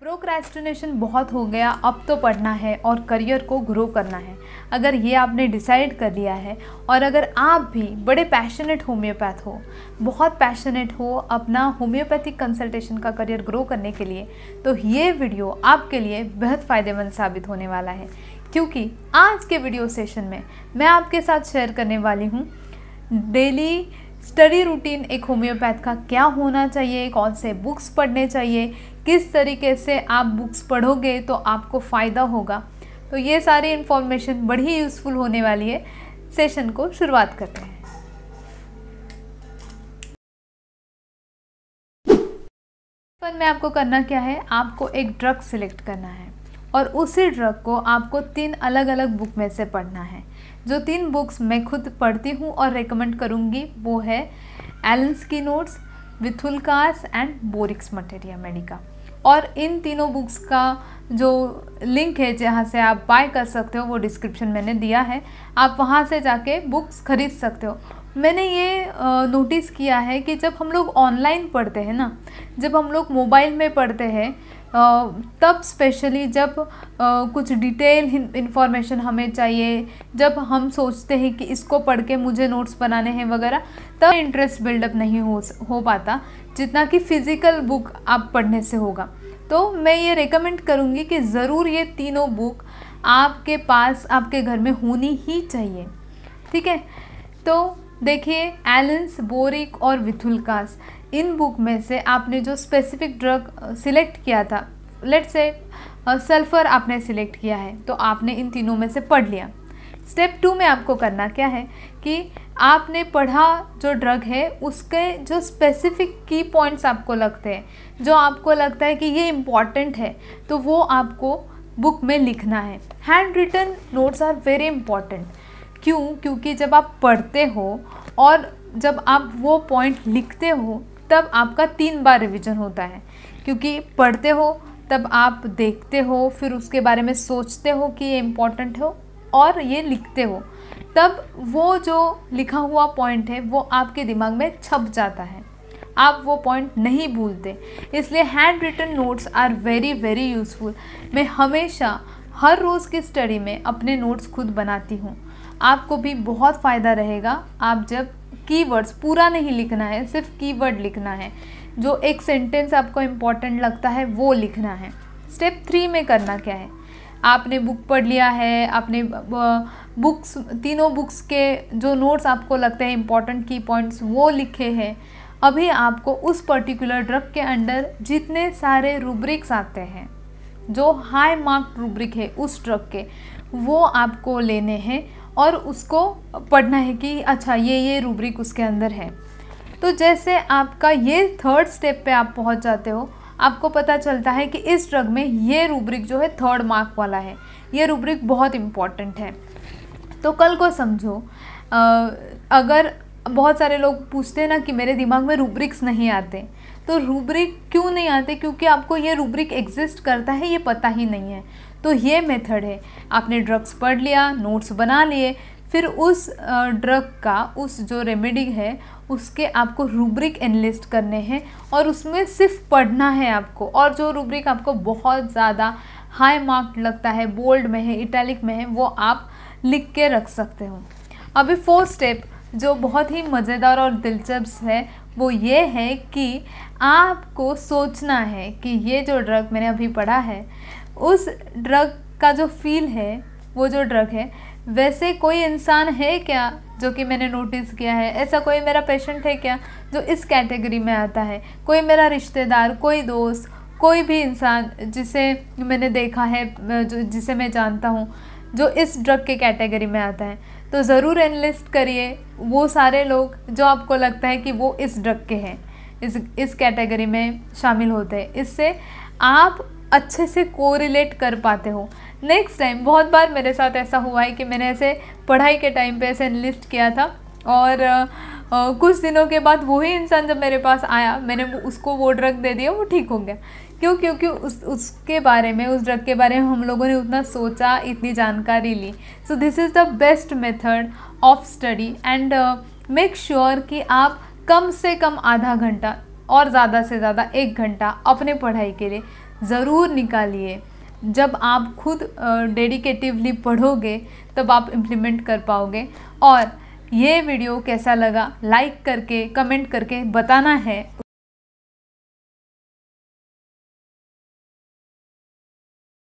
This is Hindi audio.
प्रोक्रेस्टिनेशन बहुत हो गया, अब तो पढ़ना है और करियर को ग्रो करना है। अगर ये आपने डिसाइड कर लिया है और अगर आप भी बड़े पैशनेट होम्योपैथ हो, बहुत पैशनेट हो अपना होम्योपैथिक कंसल्टेशन का करियर ग्रो करने के लिए, तो ये वीडियो आपके लिए बेहद फ़ायदेमंद साबित होने वाला है। क्योंकि आज के वीडियो सेशन में मैं आपके साथ शेयर करने वाली हूँ डेली स्टडी रूटीन एक होम्योपैथ का क्या होना चाहिए, कौन से बुक्स पढ़ने चाहिए, किस तरीके से आप बुक्स पढ़ोगे तो आपको फ़ायदा होगा। तो ये सारी इन्फॉर्मेशन बड़ी ही यूज़फुल होने वाली है। सेशन को शुरुआत करते हैं। पर में आपको करना क्या है, आपको एक ड्रग सिलेक्ट करना है और उसी ड्रग को आपको 3 अलग अलग बुक में से पढ़ना है। जो 3 बुक्स मैं खुद पढ़ती हूँ और रेकमेंड करूँगी वो है एलन्स की नोट्स, विथुल्कास एंड बोरिक्स मटेरिया मेडिका। और इन तीनों बुक्स का जो लिंक है जहाँ से आप बाय कर सकते हो वो डिस्क्रिप्शन मैंने दिया है, आप वहाँ से जाके बुक्स खरीद सकते हो। मैंने ये नोटिस किया है कि जब हम लोग ऑनलाइन पढ़ते हैं ना, जब हम लोग मोबाइल में पढ़ते हैं तब स्पेशली जब कुछ डिटेल इन्फॉर्मेशन हमें चाहिए, जब हम सोचते हैं कि इसको पढ़ के मुझे नोट्स बनाने हैं वगैरह, तब इंटरेस्ट बिल्डअप नहीं हो पाता जितना कि फ़िज़िकल बुक आप पढ़ने से होगा। तो मैं ये रेकमेंड करूँगी कि ज़रूर ये तीनों बुक आपके पास आपके घर में होनी ही चाहिए। ठीक है, तो देखिए एलन्स, बोरिक और विथुल्कास, इन बुक में से आपने जो स्पेसिफिक ड्रग सिलेक्ट किया था, लेट्स से सल्फ़र आपने सिलेक्ट किया है, तो आपने इन तीनों में से पढ़ लिया। स्टेप 2 में आपको करना क्या है कि आपने पढ़ा जो ड्रग है उसके जो स्पेसिफिक की पॉइंट्स आपको लगते हैं, जो आपको लगता है कि ये इम्पॉर्टेंट है, तो वो आपको बुक में लिखना है। Hand written notes are very important. क्यों? क्योंकि जब आप पढ़ते हो और जब आप वो पॉइंट लिखते हो तब आपका 3 बार रिवीजन होता है। क्योंकि पढ़ते हो तब आप देखते हो, फिर उसके बारे में सोचते हो कि ये इम्पॉर्टेंट हो, और ये लिखते हो, तब वो जो लिखा हुआ पॉइंट है वो आपके दिमाग में छप जाता है, आप वो पॉइंट नहीं भूलते। इसलिए hand written notes are very very useful. मैं हमेशा हर रोज़ की स्टडी में अपने नोट्स खुद बनाती हूँ। आपको भी बहुत फ़ायदा रहेगा। आप जब कीवर्ड्स, पूरा नहीं लिखना है, सिर्फ कीवर्ड लिखना है, जो एक सेंटेंस आपको इम्पॉर्टेंट लगता है वो लिखना है। स्टेप 3 में करना क्या है, आपने बुक पढ़ लिया है, आपने बुक्स, तीनों बुक्स के जो नोट्स आपको लगते हैं इम्पॉर्टेंट की पॉइंट्स वो लिखे हैं। अभी आपको उस पर्टिकुलर ड्रग के अंडर जितने सारे रूब्रिक्स आते हैं, जो हाई मार्क रूब्रिक है उस ड्रग के, वो आपको लेने हैं और उसको पढ़ना है कि अच्छा ये रूब्रिक उसके अंदर है। तो जैसे आपका ये 3rd स्टेप पे आप पहुंच जाते हो, आपको पता चलता है कि इस ड्रग में ये रूब्रिक जो है 3rd मार्क वाला है, ये रूब्रिक बहुत इम्पॉर्टेंट है। तो कल को समझो अगर बहुत सारे लोग पूछते हैं ना कि मेरे दिमाग में रूब्रिक्स नहीं आते, तो रूब्रिक क्यों नहीं आते? क्योंकि आपको ये रूब्रिक एग्जिस्ट करता है ये पता ही नहीं है। तो ये मेथड है, आपने ड्रग्स पढ़ लिया, नोट्स बना लिए, फिर उस ड्रग का, उस जो रेमेडी है उसके आपको रूब्रिक एनलिस्ट करने हैं और उसमें सिर्फ पढ़ना है आपको। और जो रूब्रिक आपको बहुत ज़्यादा हाई मार्क लगता है, बोल्ड में है, इटैलिक में है, वो आप लिख के रख सकते हो। अभी 4th स्टेप जो बहुत ही मज़ेदार और दिलचस्प है वो ये है कि आपको सोचना है कि ये जो ड्रग मैंने अभी पढ़ा है, उस ड्रग का जो फील है, वो जो ड्रग है, वैसे कोई इंसान है क्या जो कि मैंने नोटिस किया है, ऐसा कोई मेरा पेशेंट है क्या जो इस कैटेगरी में आता है, कोई मेरा रिश्तेदार, कोई दोस्त, कोई भी इंसान जिसे मैंने देखा है, जिसे मैं जानता हूँ, जो इस ड्रग के कैटेगरी में आता है। तो ज़रूर एनलिस्ट करिए वो सारे लोग जो आपको लगता है कि वो इस ड्रग के हैं, इस कैटेगरी में शामिल होते हैं। इससे आप अच्छे से कोरिलेट कर पाते हो। नेक्स्ट टाइम, बहुत बार मेरे साथ ऐसा हुआ है कि मैंने ऐसे पढ़ाई के टाइम पे ऐसे एनलिस्ट किया था और कुछ दिनों के बाद वही इंसान जब मेरे पास आया, मैंने उसको वो ड्रग दे दिया, वो ठीक हो गया। क्यों? क्योंकि उसके बारे में, उस ड्रग के बारे में हम लोगों ने उतना सोचा, इतनी जानकारी ली। So this is the best method of study and make sure कि आप कम से कम आधा घंटा और ज़्यादा से ज़्यादा 1 घंटा अपने पढ़ाई के लिए ज़रूर निकालिए। जब आप खुद डेडिकेटिवली पढ़ोगे तब आप इम्प्लीमेंट कर पाओगे। और ये वीडियो कैसा लगा लाइक करके कमेंट करके बताना है।